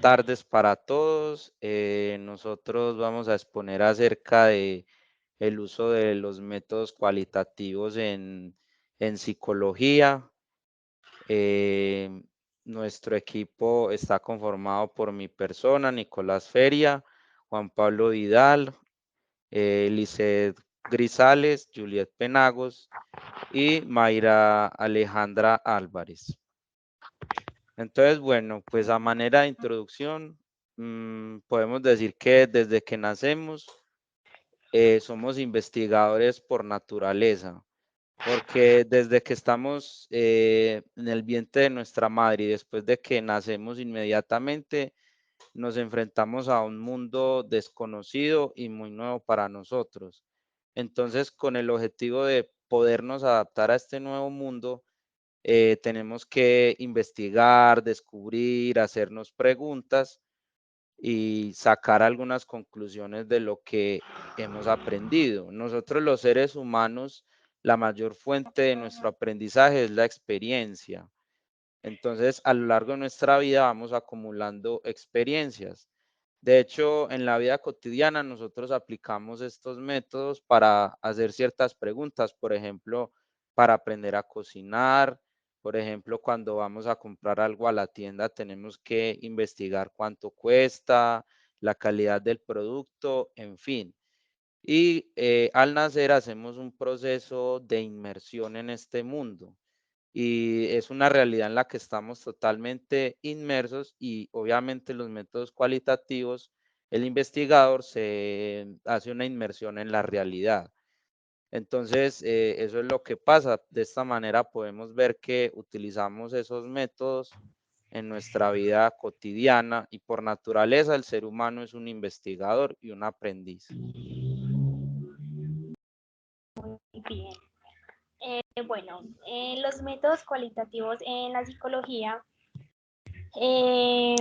tardes para todos. Nosotros vamos a exponer acerca de el uso de los métodos cualitativos en psicología. Eh, Nuestro equipo está conformado por mi persona, Nicolás Feria, Juan Pablo Vidal, Lisset Grisales, Juliet Penagos y Mayra Alejandra Álvarez. Entonces, bueno, pues a manera de introducción, podemos decir que desde que nacemos somos investigadores por naturaleza, porque desde que estamos en el vientre de nuestra madre y después de que nacemos inmediatamente, nos enfrentamos a un mundo desconocido y muy nuevo para nosotros. Entonces, con el objetivo de podernos adaptar a este nuevo mundo, tenemos que investigar, descubrir, hacernos preguntas y sacar algunas conclusiones de lo que hemos aprendido. Nosotros los seres humanos, la mayor fuente de nuestro aprendizaje es la experiencia. Entonces, a lo largo de nuestra vida vamos acumulando experiencias. De hecho, en la vida cotidiana nosotros aplicamos estos métodos para hacer ciertas preguntas, por ejemplo, para aprender a cocinar, por ejemplo, cuando vamos a comprar algo a la tienda tenemos que investigar cuánto cuesta, la calidad del producto, en fin. Y al nacer hacemos un proceso de inmersión en este mundo y es una realidad en la que estamos totalmente inmersos y obviamente los métodos cualitativos, el investigador se hace una inmersión en la realidad. Entonces, eso es lo que pasa. De esta manera podemos ver que utilizamos esos métodos en nuestra vida cotidiana y por naturaleza el ser humano es un investigador y un aprendiz. Bien. Bueno, los métodos cualitativos en la psicología eh,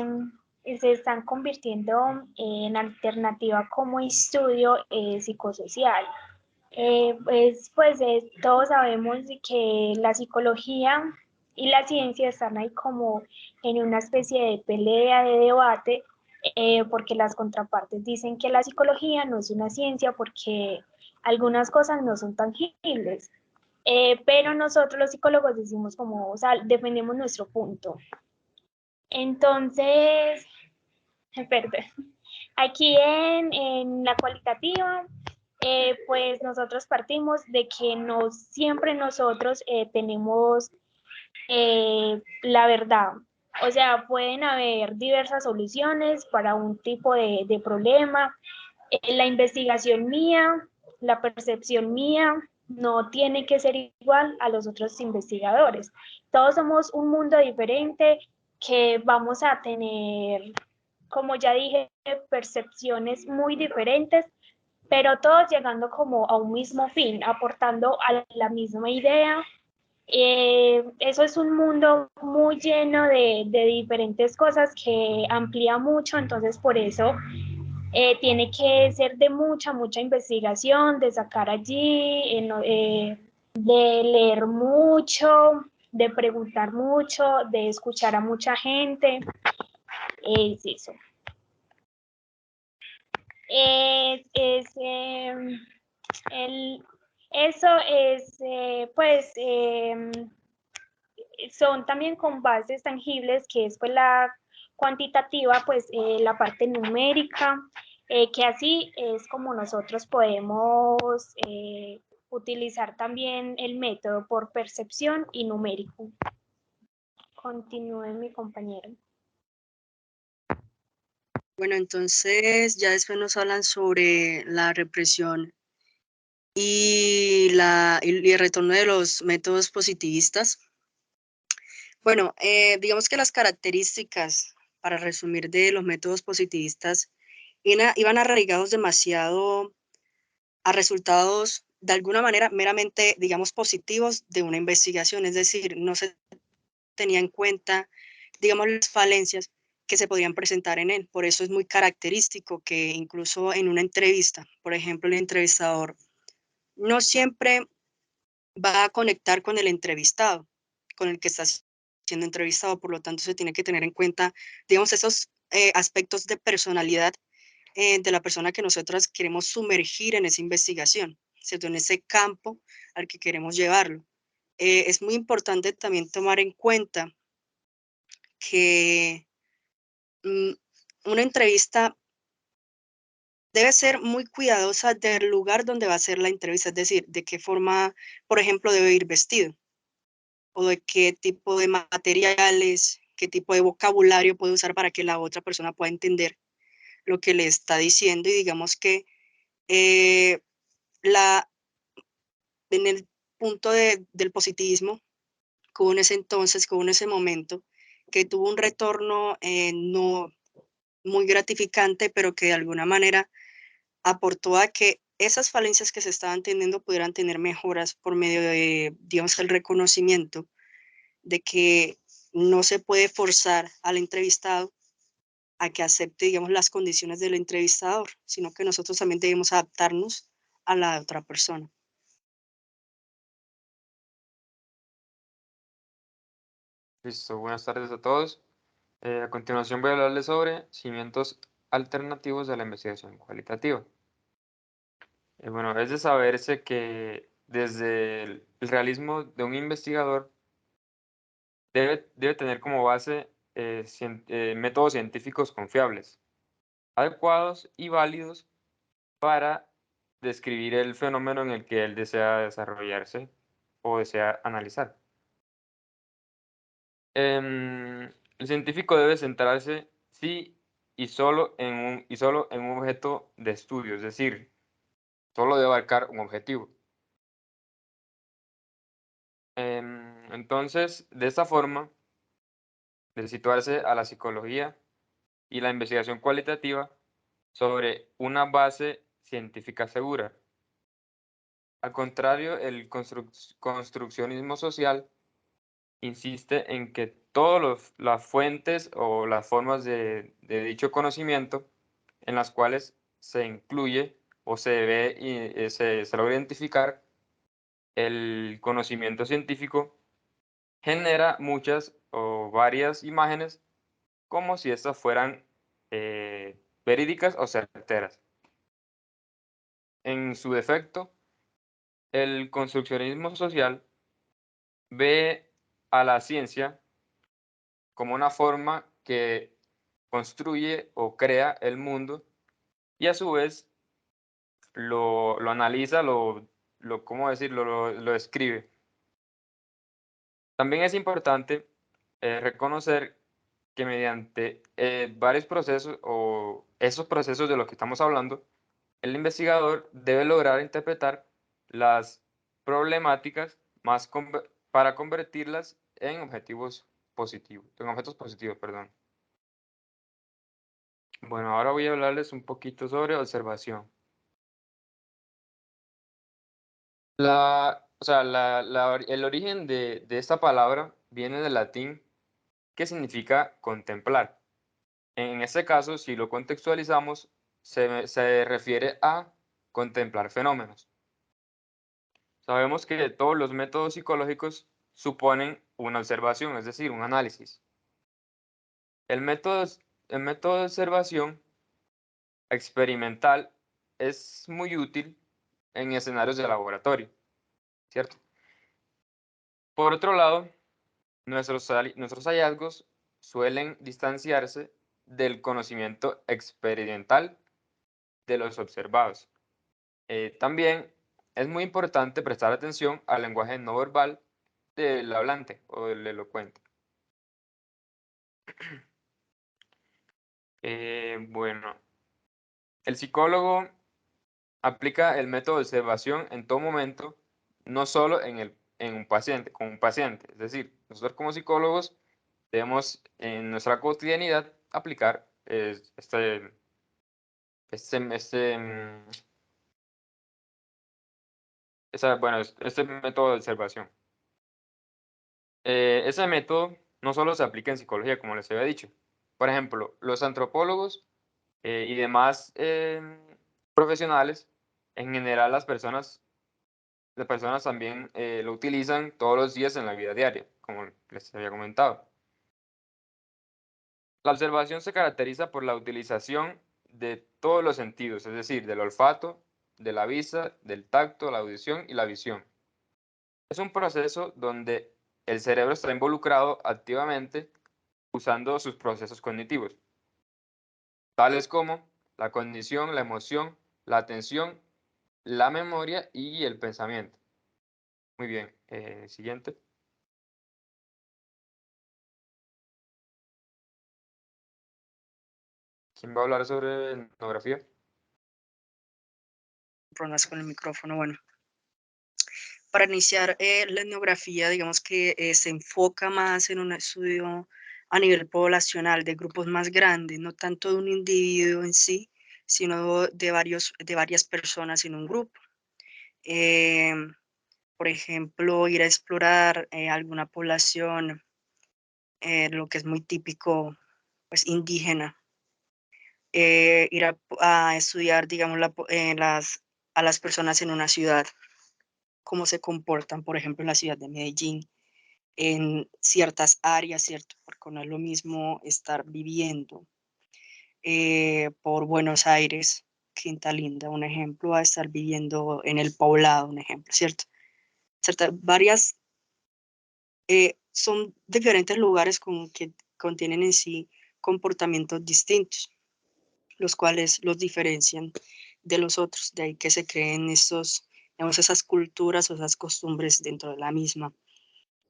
se están convirtiendo en alternativa como estudio psicosocial. Todos sabemos que la psicología y la ciencia están ahí como en una especie de pelea, de debate, porque las contrapartes dicen que la psicología no es una ciencia porque algunas cosas no son tangibles. Pero nosotros los psicólogos decimos como, o sea, defendemos nuestro punto. Entonces, perdón, aquí en la cualitativa, pues nosotros partimos de que no siempre nosotros tenemos la verdad. O sea, pueden haber diversas soluciones para un tipo de problema. La investigación mía, la percepción mía, no tiene que ser igual a los otros investigadores. Todos somos un mundo diferente que vamos a tener, como ya dije, percepciones muy diferentes, pero todos llegando como a un mismo fin, aportando a la misma idea. Eso es un mundo muy lleno de diferentes cosas que amplía mucho, entonces por eso tiene que ser de mucha investigación, de sacar allí, de leer mucho, de preguntar mucho, de escuchar a mucha gente. Es eso. Es el, eso es, son también con bases tangibles, que es pues la cuantitativa, pues la parte numérica, que así es como nosotros podemos utilizar también el método por percepción y numérico. Continúe mi compañero. Bueno, entonces ya después nos hablan sobre la represión y el retorno de los métodos positivistas. Bueno, digamos que las características, para resumir, de los métodos positivistas iban arraigados demasiado a resultados de alguna manera meramente, digamos, positivos de una investigación, es decir, no se tenía en cuenta, digamos, las falencias que se podían presentar en él. Por eso es muy característico que incluso en una entrevista, por ejemplo, el entrevistador no siempre va a conectar con el entrevistado, con el que está siendo entrevistado. Por lo tanto, se tiene que tener en cuenta, digamos, esos aspectos de personalidad de la persona que nosotras queremos sumergir en esa investigación, ¿cierto? En ese campo al que queremos llevarlo. Es muy importante también tomar en cuenta que una entrevista debe ser muy cuidadosa del lugar donde va a ser la entrevista, es decir, de qué forma, por ejemplo, debe ir vestido, o de qué tipo de materiales, qué tipo de vocabulario puede usar para que la otra persona pueda entender lo que le está diciendo. Y digamos que eh, la, en el punto del positivismo, que hubo en ese entonces, que hubo en ese momento, que tuvo un retorno no muy gratificante, pero que de alguna manera aportó a que esas falencias que se estaban teniendo pudieran tener mejoras por medio de, digamos, el reconocimiento de que no se puede forzar al entrevistado a que acepte, digamos, las condiciones del entrevistador, sino que nosotros también debemos adaptarnos a la otra persona. Listo, buenas tardes a todos. A continuación voy a hablarles sobre cimientos alternativos de la investigación cualitativa. Bueno, es de saberse que desde el realismo de un investigador debe tener como base métodos científicos confiables, adecuados y válidos para describir el fenómeno en el que él desea desarrollarse o desea analizar. El científico debe centrarse sí y solo en un objeto de estudio, es decir, solo debe abarcar un objetivo. Entonces, de esta forma, de situarse a la psicología y la investigación cualitativa sobre una base científica segura. Al contrario, el construccionismo social insiste en que todas las fuentes o las formas de dicho conocimiento en las cuales se incluye o se ve y se logra identificar el conocimiento científico genera muchas o varias imágenes como si estas fueran verídicas o certeras. En su defecto, el construccionismo social ve a la ciencia como una forma que construye o crea el mundo y a su vez lo analiza, ¿cómo decirlo? Lo describe. También es importante reconocer que mediante varios procesos o esos procesos de los que estamos hablando, el investigador debe lograr interpretar las problemáticas para convertirlas en objetos positivos, perdón. Bueno, ahora voy a hablarles un poquito sobre observación. El origen de esta palabra viene del latín que significa contemplar. En este caso, si lo contextualizamos, se refiere a contemplar fenómenos. Sabemos que todos los métodos psicológicos suponen una observación, es decir, un análisis. El método, el método de observación experimental es muy útil en escenarios de laboratorio, ¿cierto? Por otro lado, nuestros hallazgos suelen distanciarse del conocimiento experimental de los observados. También es muy importante prestar atención al lenguaje no verbal del hablante o del elocuente. Bueno, el psicólogo aplica el método de observación en todo momento, no solo en un paciente, con un paciente. Es decir, nosotros como psicólogos debemos en nuestra cotidianidad aplicar este, este método de observación. Ese método no solo se aplica en psicología, como les había dicho. Por ejemplo, los antropólogos y demás profesionales, en general las personas también lo utilizan todos los días en la vida diaria, como les había comentado. La observación se caracteriza por la utilización de todos los sentidos, es decir, del olfato, de la vista, del tacto, la audición y la visión. Es un proceso donde el cerebro está involucrado activamente usando sus procesos cognitivos, tales como la cognición, la emoción, la atención, la memoria y el pensamiento. Muy bien, siguiente. ¿Quién va a hablar sobre etnografía? Problemas con el micrófono. Bueno, para iniciar la etnografía, digamos que se enfoca más en un estudio a nivel poblacional de grupos más grandes, no tanto de un individuo en sí, sino de varias personas en un grupo. Por ejemplo, ir a explorar alguna población, lo que es muy típico, pues indígena, ir a estudiar, digamos, a las personas en una ciudad, cómo se comportan, por ejemplo, en la ciudad de Medellín, en ciertas áreas, ¿cierto? Porque no es lo mismo estar viviendo por Buenos Aires, Quinta Linda, un ejemplo, a estar viviendo en El Poblado, un ejemplo, ¿cierto? Varias, son diferentes lugares que contienen en sí comportamientos distintos, los cuales los diferencian de los otros, de ahí que se creen digamos, esas culturas o esas costumbres dentro de la misma.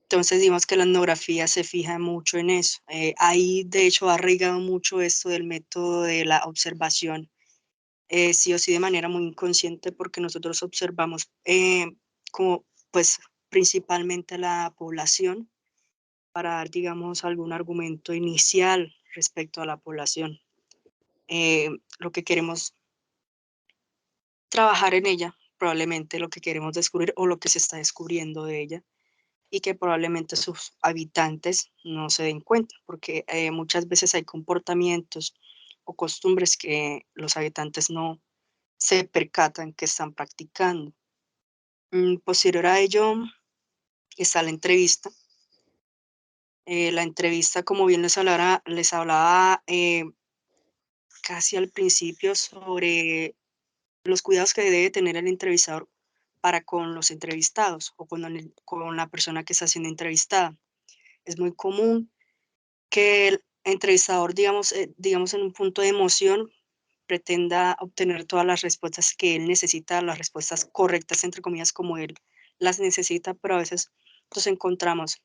Entonces, digamos que la etnografía se fija mucho en eso. Ahí, de hecho, ha arraigado mucho esto del método de la observación, sí o sí de manera muy inconsciente, porque nosotros observamos como, pues, principalmente a la población para dar, digamos, algún argumento inicial respecto a la población. Lo que queremos trabajar en ella, probablemente lo que queremos descubrir o lo que se está descubriendo de ella, y que probablemente sus habitantes no se den cuenta, porque muchas veces hay comportamientos o costumbres que los habitantes no se percatan que están practicando. Posterior a ello está la entrevista. La entrevista, como bien les hablaba casi al principio sobre los cuidados que debe tener el entrevistador para con los entrevistados o con la persona que está siendo entrevistada. Es muy común que el entrevistador, digamos en un punto de emoción, pretenda obtener todas las respuestas que él necesita, las respuestas correctas, entre comillas, como él las necesita, pero a veces nos encontramos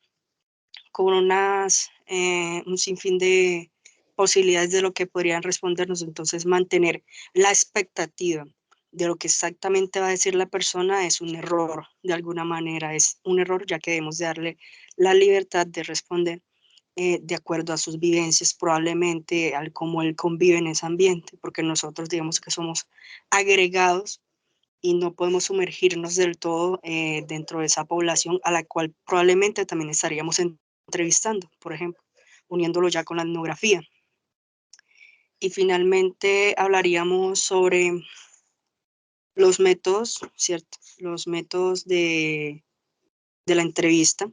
con un sinfín de posibilidades de lo que podrían respondernos. Entonces, mantener la expectativa de lo que exactamente va a decir la persona es un error, de alguna manera es un error, ya que debemos de darle la libertad de responder de acuerdo a sus vivencias, probablemente al cómo él convive en ese ambiente, porque nosotros digamos que somos agregados y no podemos sumergirnos del todo dentro de esa población a la cual probablemente también estaríamos entrevistando, por ejemplo, uniéndolo ya con la etnografía. Y finalmente hablaríamos sobre los métodos, ¿cierto? Los métodos de la entrevista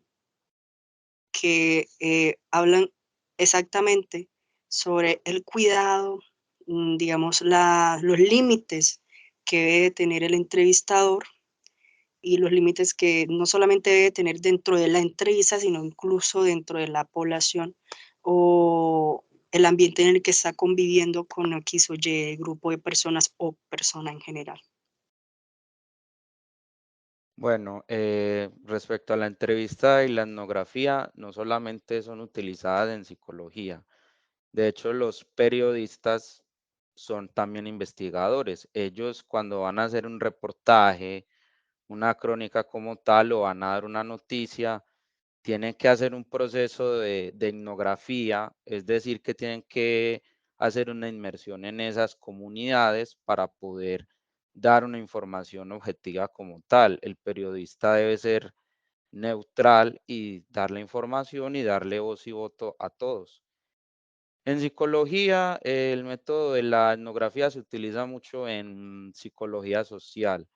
que hablan exactamente sobre el cuidado, digamos, los límites que debe tener el entrevistador y los límites que no solamente debe tener dentro de la entrevista, sino incluso dentro de la población o el ambiente en el que está conviviendo con X o Y grupo de personas o persona en general. Bueno, respecto a la entrevista y la etnografía, no solamente son utilizadas en psicología. De hecho, los periodistas son también investigadores. Ellos cuando van a hacer un reportaje, una crónica como tal o van a dar una noticia, tienen que hacer un proceso de etnografía, es decir, que tienen que hacer una inmersión en esas comunidades para poder dar una información objetiva como tal. El periodista debe ser neutral y dar la información y darle voz y voto a todos. En psicología, el método de la etnografía se utiliza mucho en psicología social.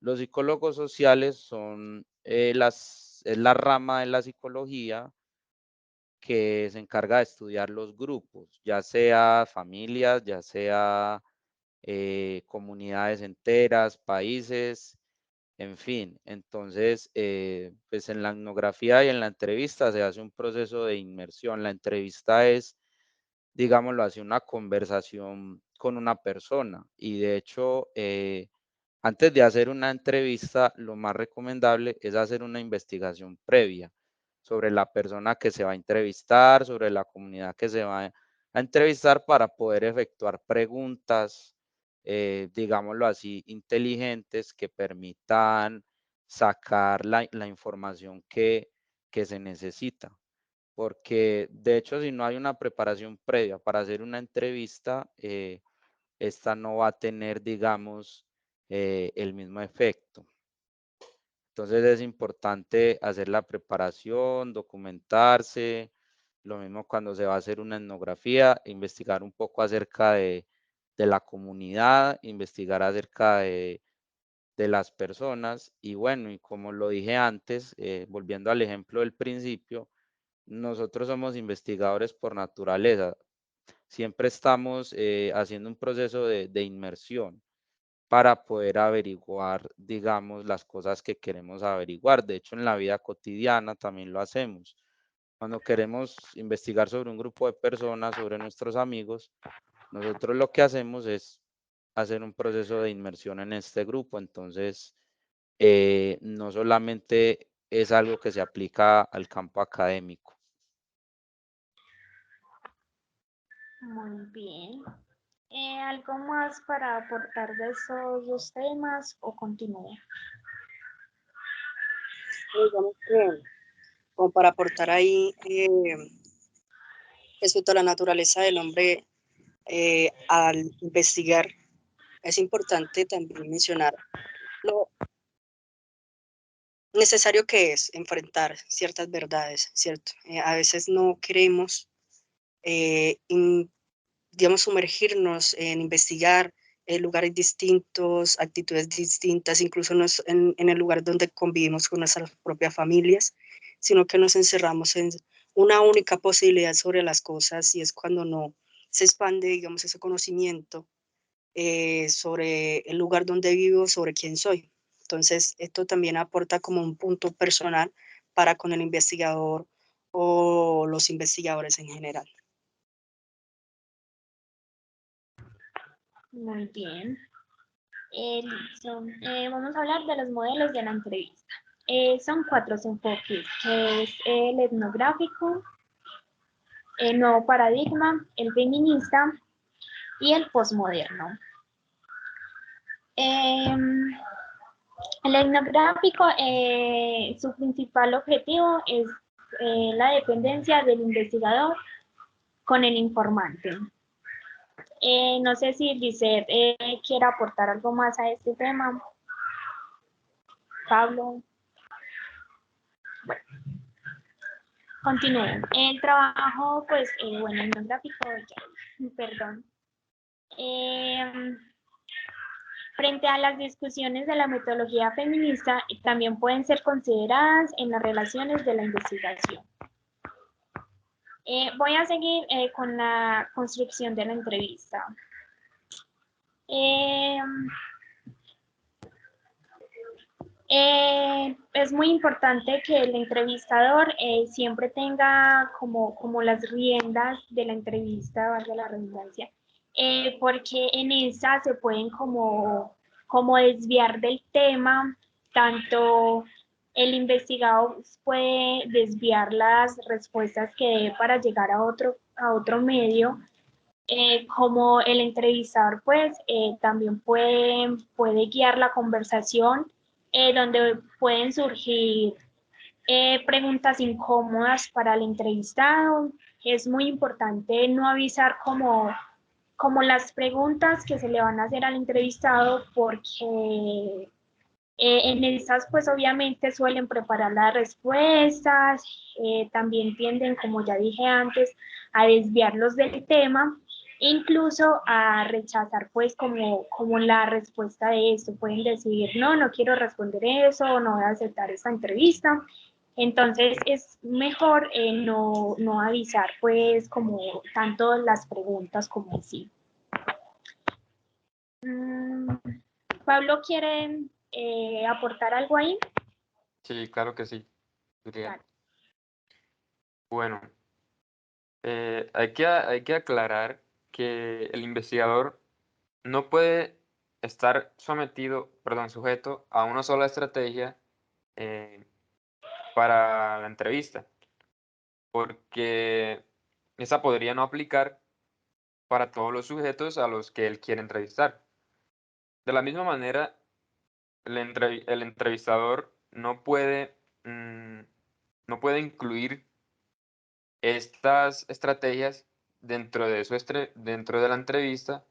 Los psicólogos sociales son es la rama de la psicología que se encarga de estudiar los grupos, ya sea familias, ya sea comunidades enteras, países, en fin. Entonces, pues en la etnografía y en la entrevista se hace un proceso de inmersión. La entrevista es, digámoslo así, una conversación con una persona y de hecho, antes de hacer una entrevista, lo más recomendable es hacer una investigación previa sobre la persona que se va a entrevistar, sobre la comunidad que se va a entrevistar para poder efectuar preguntas, digámoslo así, inteligentes que permitan sacar la información que se necesita. Porque de hecho, si no hay una preparación previa para hacer una entrevista, esta no va a tener, digamos, el mismo efecto. Entonces es importante hacer la preparación, documentarse, lo mismo cuando se va a hacer una etnografía, investigar un poco acerca de la comunidad, investigar acerca de las personas y bueno, y como lo dije antes, volviendo al ejemplo del principio, nosotros somos investigadores por naturaleza, siempre estamos haciendo un proceso de inmersión para poder averiguar, digamos, las cosas que queremos averiguar. De hecho, en la vida cotidiana también lo hacemos. Cuando queremos investigar sobre un grupo de personas, sobre nuestros amigos, nosotros lo que hacemos es hacer un proceso de inmersión en este grupo. Entonces, no solamente es algo que se aplica al campo académico. Muy bien. ¿Algo más para aportar de esos dos temas o continúo? Digamos que, como para aportar ahí, respecto a la naturaleza del hombre, al investigar, es importante también mencionar lo necesario que es enfrentar ciertas verdades, ¿cierto? A veces no queremos, digamos, sumergirnos en investigar lugares distintos, actitudes distintas, incluso en el lugar donde convivimos con nuestras propias familias, sino que nos encerramos en una única posibilidad sobre las cosas y es cuando no se expande, digamos, ese conocimiento sobre el lugar donde vivo, sobre quién soy. Entonces, esto también aporta como un punto personal para con el investigador o los investigadores en general. Muy bien. Vamos a hablar de los modelos de la entrevista. Son 4 enfoques, que es el etnográfico, el nuevo paradigma, el feminista y el posmoderno. El etnográfico, su principal objetivo es la dependencia del investigador con el informante. No sé si Lisette quiere aportar algo más a este tema. Pablo. Bueno, continúo. El trabajo, pues, bueno, etnográfico, perdón. Frente a las discusiones de la metodología feminista, también pueden ser consideradas en las relaciones de la investigación. Voy a seguir con la construcción de la entrevista. Es muy importante que el entrevistador siempre tenga como las riendas de la entrevista, valga la redundancia, porque en esa se pueden como desviar del tema, tanto el investigador puede desviar las respuestas que dé para llegar a otro medio, como el entrevistador pues también puede guiar la conversación, donde pueden surgir preguntas incómodas para el entrevistado. Es muy importante no avisar como las preguntas que se le van a hacer al entrevistado, porque en estas pues obviamente suelen preparar las respuestas, también tienden, como ya dije antes, a desviarlos del tema, incluso a rechazar pues como la respuesta de esto. Pueden decir, no quiero responder eso, no voy a aceptar esta entrevista. Entonces es mejor no avisar pues como tanto las preguntas como en sí. Pablo, ¿quieren aportar algo ahí? Sí, claro que sí, Julián. Claro. Bueno, hay que aclarar que el investigador no puede estar sujeto a una sola estrategia eh, para la entrevista, porque esa podría no aplicar para todos los sujetos a los que él quiere entrevistar. De la misma manera, el entrevistador no puede incluir estas estrategias dentro de la entrevista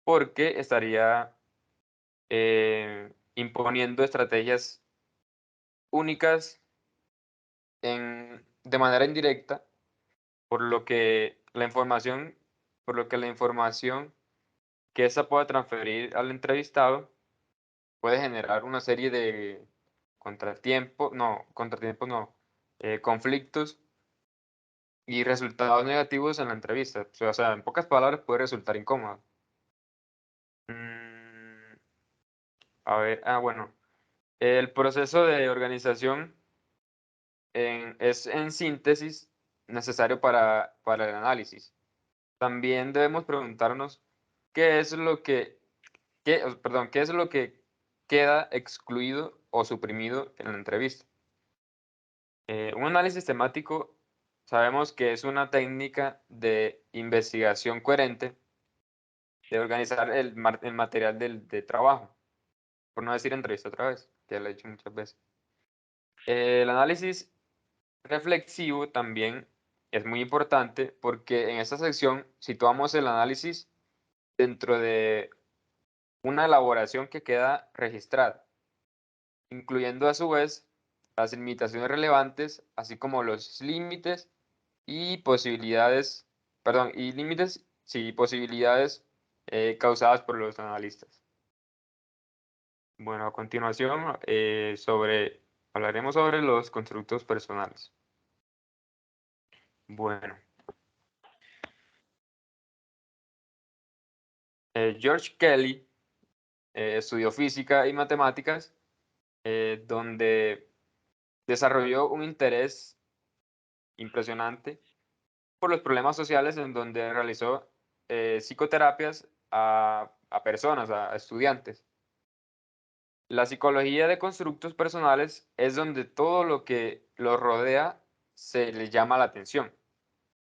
porque estaría imponiendo estrategias únicas de manera indirecta, por lo que la información que esa pueda transferir al entrevistado puede generar una serie de conflictos y resultados negativos en la entrevista. O sea, en pocas palabras, puede resultar incómodo. A ver, bueno. El proceso de organización es en síntesis necesario para el análisis. También debemos preguntarnos qué es lo que, qué es lo que queda excluido o suprimido en la entrevista. Un análisis temático sabemos que es una técnica de investigación coherente de organizar el material de trabajo, por no decir entrevista otra vez, que lo he dicho muchas veces. El análisis reflexivo también es muy importante porque en esta sección situamos el análisis dentro de una elaboración que queda registrada, incluyendo a su vez las limitaciones relevantes, así como los límites y posibilidades, posibilidades causadas por los analistas. Bueno, a continuación hablaremos sobre los constructos personales. Bueno. George Kelly estudió física y matemáticas, donde desarrolló un interés impresionante por los problemas sociales, en donde realizó psicoterapias a personas, a estudiantes. La psicología de constructos personales es donde todo lo que los rodea se le llama la atención.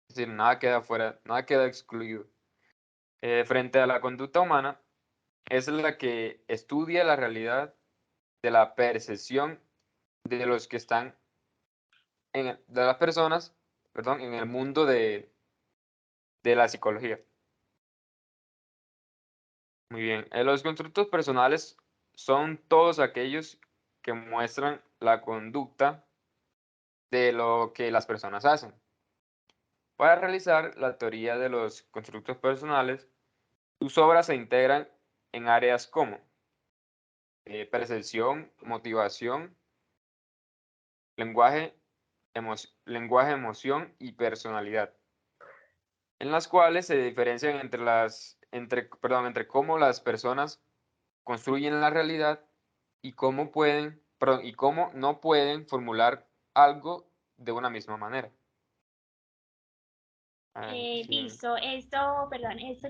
Es decir, nada queda fuera, nada queda excluido. Frente a la conducta humana, es la que estudia la realidad de la percepción de los que están de las personas, perdón, en el mundo de la psicología. Muy bien. Los constructos personales son todos aquellos que muestran la conducta de lo que las personas hacen. Para realizar la teoría de los constructos personales, sus obras se integran en áreas como percepción, motivación, lenguaje, emoción y personalidad, en las cuales se diferencian entre cómo las personas construyen la realidad y cómo no pueden formular algo de una misma manera. Sí. Listo, esto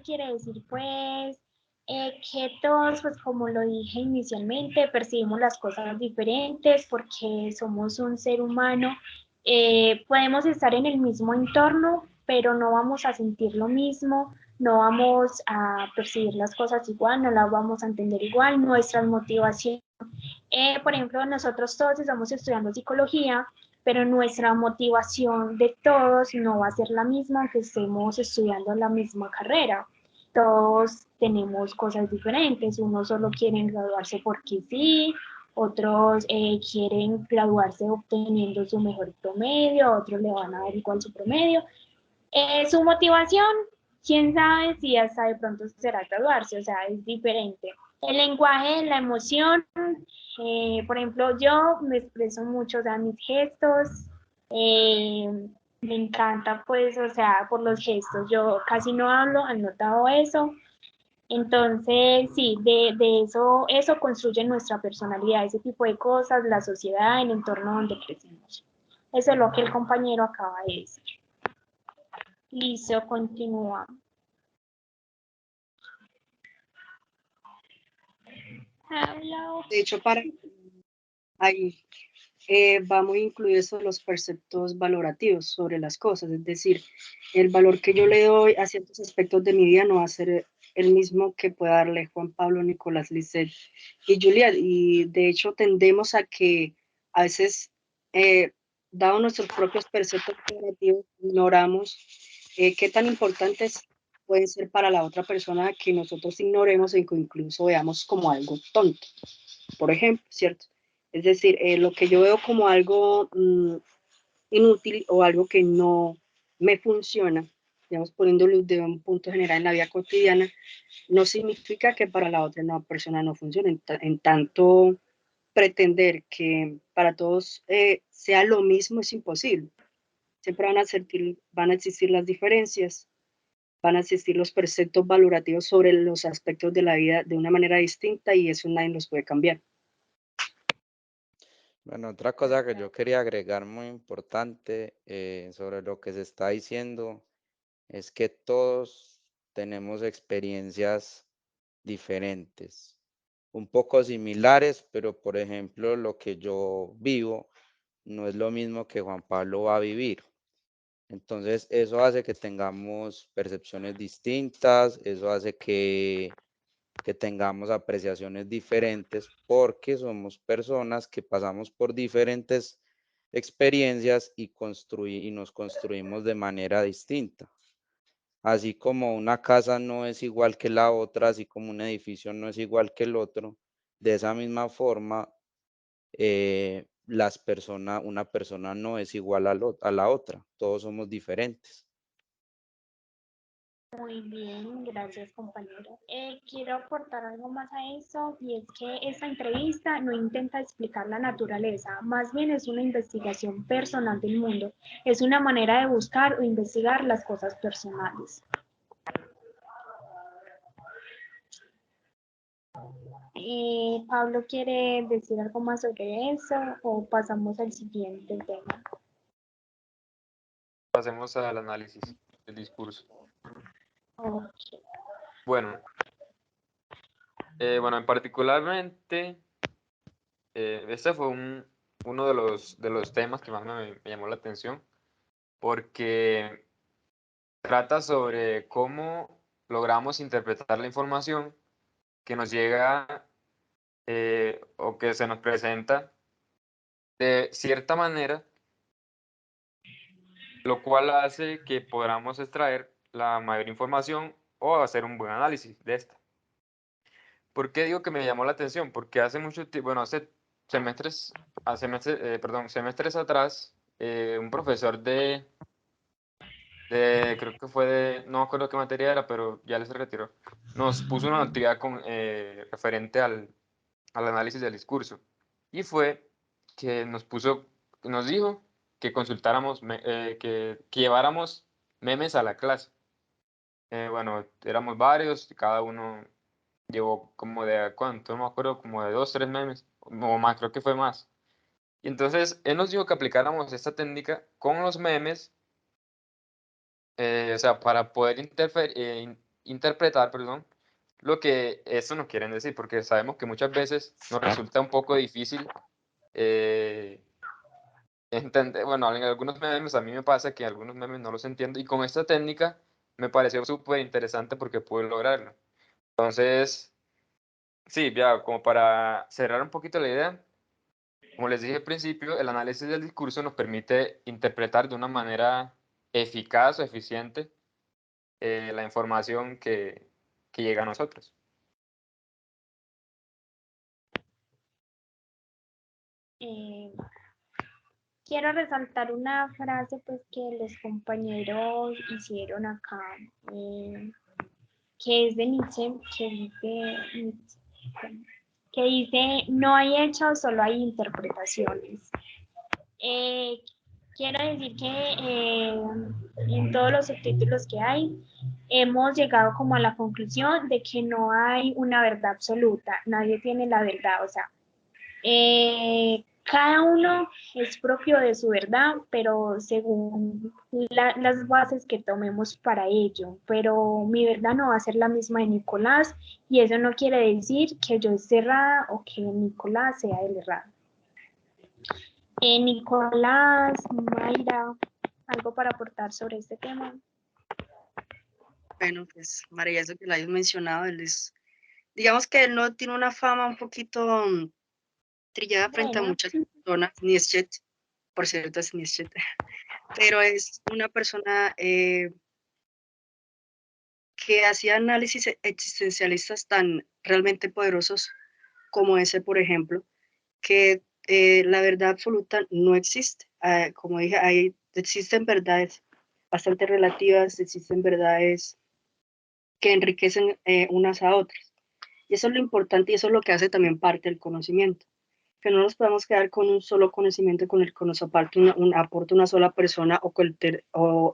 quiere decir pues que todos, pues como lo dije inicialmente, percibimos las cosas diferentes porque somos un ser humano. Podemos estar en el mismo entorno, pero no vamos a sentir lo mismo, no vamos a percibir las cosas igual, no las vamos a entender igual, nuestras motivaciones. Por ejemplo, nosotros todos estamos estudiando psicología, pero nuestra motivación de todos no va a ser la misma aunque estemos estudiando la misma carrera. Todos tenemos cosas diferentes, unos solo quieren graduarse porque sí, otros quieren graduarse obteniendo su mejor promedio, otros le van a dar igual su promedio. Su motivación, quién sabe si hasta de pronto será graduarse, o sea, es diferente. El lenguaje de la emoción, por ejemplo, yo me expreso mucho, o sea, mis gestos, eh, me encanta, pues, o sea, por los gestos. Yo casi no hablo, han notado eso. Entonces, sí, de eso construye nuestra personalidad, ese tipo de cosas, la sociedad, el entorno donde crecemos. Eso es lo que el compañero acaba de decir. Listo, continúa. Hello. De hecho, ahí va muy incluido eso los perceptos valorativos sobre las cosas, es decir, el valor que yo le doy a ciertos aspectos de mi vida no va a ser el mismo que pueda darle Juan Pablo, Nicolás, Lisset y Juliet, y de hecho tendemos a que a veces, dado nuestros propios perceptos valorativos, ignoramos qué tan importantes pueden ser para la otra persona que nosotros ignoremos e que incluso veamos como algo tonto, por ejemplo, ¿cierto? Es decir, lo que yo veo como algo inútil o algo que no me funciona, digamos, poniéndolo de un punto general en la vida cotidiana, no significa que para la otra persona no funcione. En tanto, pretender que para todos sea lo mismo es imposible. Siempre van a existir las diferencias, van a existir los preceptos valorativos sobre los aspectos de la vida de una manera distinta y eso nadie los puede cambiar. Bueno, otra cosa que yo quería agregar muy importante sobre lo que se está diciendo es que todos tenemos experiencias diferentes, un poco similares, pero por ejemplo lo que yo vivo no es lo mismo que Juan Pablo va a vivir. Entonces eso hace que tengamos percepciones distintas, eso hace que tengamos apreciaciones diferentes porque somos personas que pasamos por diferentes experiencias y nos construimos de manera distinta. Así como una casa no es igual que la otra, así como un edificio no es igual que el otro, de esa misma forma, una persona no es igual a la otra, todos somos diferentes. Muy bien, gracias compañero. Quiero aportar algo más a eso y es que esta entrevista no intenta explicar la naturaleza, más bien es una investigación personal del mundo, es una manera de buscar o investigar las cosas personales. Pablo quiere decir algo más sobre eso o pasamos al siguiente tema. Pasemos al análisis del discurso. Okay. Bueno, bueno, en particularmente, este fue uno de los temas que más me llamó la atención, porque trata sobre cómo logramos interpretar la información que nos llega o que se nos presenta de cierta manera, lo cual hace que podamos extraer la mayor información o hacer un buen análisis de esta. ¿Por qué digo que me llamó la atención? Porque hace mucho tiempo, bueno, semestres atrás, un profesor creo que fue no me acuerdo qué materia era, pero ya se retiró, nos puso una actividad referente al análisis del discurso. Y fue que nos dijo que consultáramos, que lleváramos memes a la clase. Bueno, éramos varios, y cada uno llevó como de, ¿cuánto? No me acuerdo, como de 2, 3 memes, o más, creo que fue más. Y entonces, él nos dijo que aplicáramos esta técnica con los memes, o sea, para poder interpretar, perdón, lo que eso nos quieren decir, porque sabemos que muchas veces nos resulta un poco difícil entender, bueno, en algunos memes a mí me pasa que algunos memes no los entiendo, y con esta técnica me pareció súper interesante porque pude lograrlo. Entonces, sí, ya como para cerrar un poquito la idea, como les dije al principio, el análisis del discurso nos permite interpretar de una manera eficaz o eficiente la información que llega a nosotros. Quiero resaltar una frase pues que los compañeros hicieron acá, que es de Nietzsche, que dice, que dice, no hay hechos, solo hay interpretaciones. Quiero decir que en todos los subtítulos que hay, hemos llegado como a la conclusión de que no hay una verdad absoluta, nadie tiene la verdad, o sea, cada uno es propio de su verdad, pero según las bases que tomemos para ello. Pero mi verdad no va a ser la misma de Nicolás y eso no quiere decir que yo esté errada o que Nicolás sea el errado. Nicolás, Mayra, ¿algo para aportar sobre este tema? Bueno, pues María, eso que la hayas mencionado, él es, digamos que él no tiene una fama un poquito trillada frente a Bueno, muchas personas, Nietzsche, por cierto es Nietzsche, pero es una persona que hacía análisis existencialistas tan realmente poderosos como ese, por ejemplo, que la verdad absoluta no existe. Como dije, existen verdades bastante relativas, existen verdades que enriquecen unas a otras. Y eso es lo importante y eso es lo que hace también parte del conocimiento. Que no nos podemos quedar con un solo conocimiento con el que nos aporta una sola persona o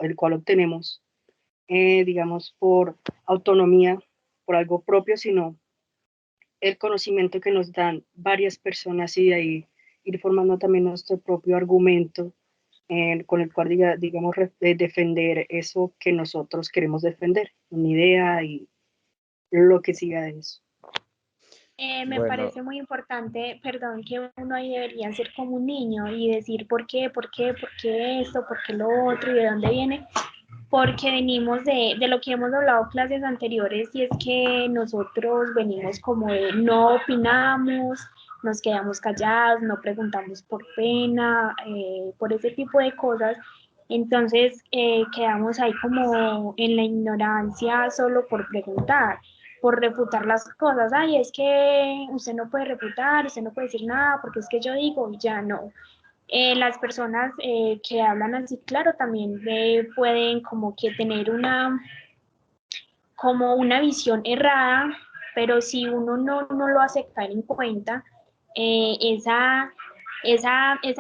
el cual obtenemos, digamos, por autonomía, por algo propio, sino el conocimiento que nos dan varias personas y de ahí ir formando también nuestro propio argumento con el cual, digamos, defender eso que nosotros queremos defender, una idea y lo que siga de eso. me Bueno, parece muy importante, perdón, que uno ahí debería ser como un niño y decir por qué esto, por qué lo otro y de dónde viene, porque venimos de lo que hemos hablado clases anteriores y es que nosotros venimos como de no opinamos, nos quedamos callados, no preguntamos por pena, por ese tipo de cosas. Entonces quedamos ahí como en la ignorancia solo por preguntar, por refutar las cosas. Ay, es que usted no puede refutar, usted no puede decir nada porque es que yo digo, ya no. Las personas que hablan así, claro, también pueden como que tener como una visión errada, pero si uno no lo hace caer en cuenta, esa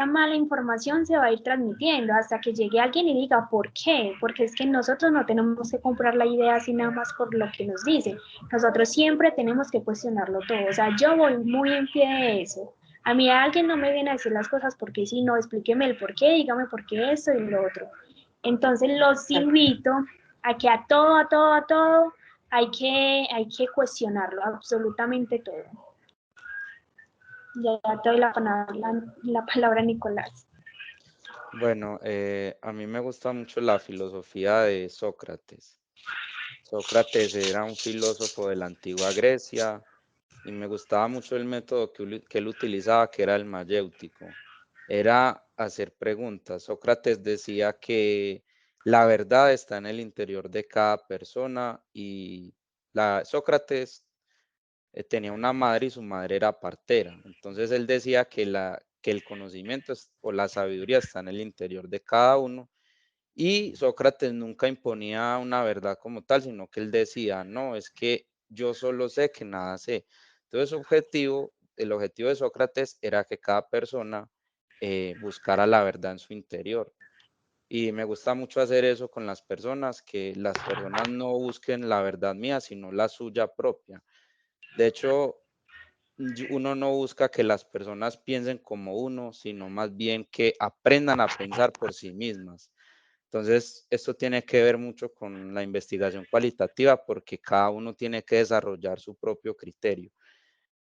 mala información se va a ir transmitiendo hasta que llegue alguien y diga, ¿por qué? Porque es que nosotros no tenemos que comprar la idea así nada más por lo que nos dicen. Nosotros siempre tenemos que cuestionarlo todo. O sea, yo voy muy en pie de eso. A mí alguien no me viene a decir las cosas porque si no, explíqueme el por qué, dígame por qué esto y lo otro. Entonces los invito a que a todo, hay que cuestionarlo, absolutamente todo. Ya te doy la palabra a Nicolás. bueno, a mí me gusta mucho la filosofía de Sócrates. Sócrates era un filósofo de la antigua Grecia y me gustaba mucho el método que él utilizaba, que era el mayéutico. Era hacer preguntas. Sócrates decía que la verdad está en el interior de cada persona y Sócrates tenía una madre y su madre era partera. Entonces él decía que el conocimiento o la sabiduría está en el interior de cada uno y Sócrates nunca imponía una verdad como tal, sino que él decía, no, es que yo solo sé que nada sé. Entonces el objetivo de Sócrates era que cada persona buscara la verdad en su interior. Y me gusta mucho hacer eso con las personas, que las personas no busquen la verdad mía, sino la suya propia. De hecho, uno no busca que las personas piensen como uno, sino más bien que aprendan a pensar por sí mismas. Entonces, esto tiene que ver mucho con la investigación cualitativa porque cada uno tiene que desarrollar su propio criterio.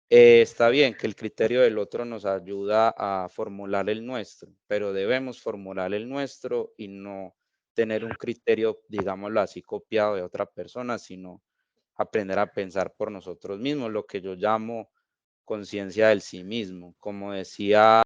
Está bien que el criterio del otro nos ayuda a formular el nuestro, pero debemos formular el nuestro y no tener un criterio, digámoslo así, copiado de otra persona, sino aprender a pensar por nosotros mismos, lo que yo llamo conciencia del sí mismo. Como decía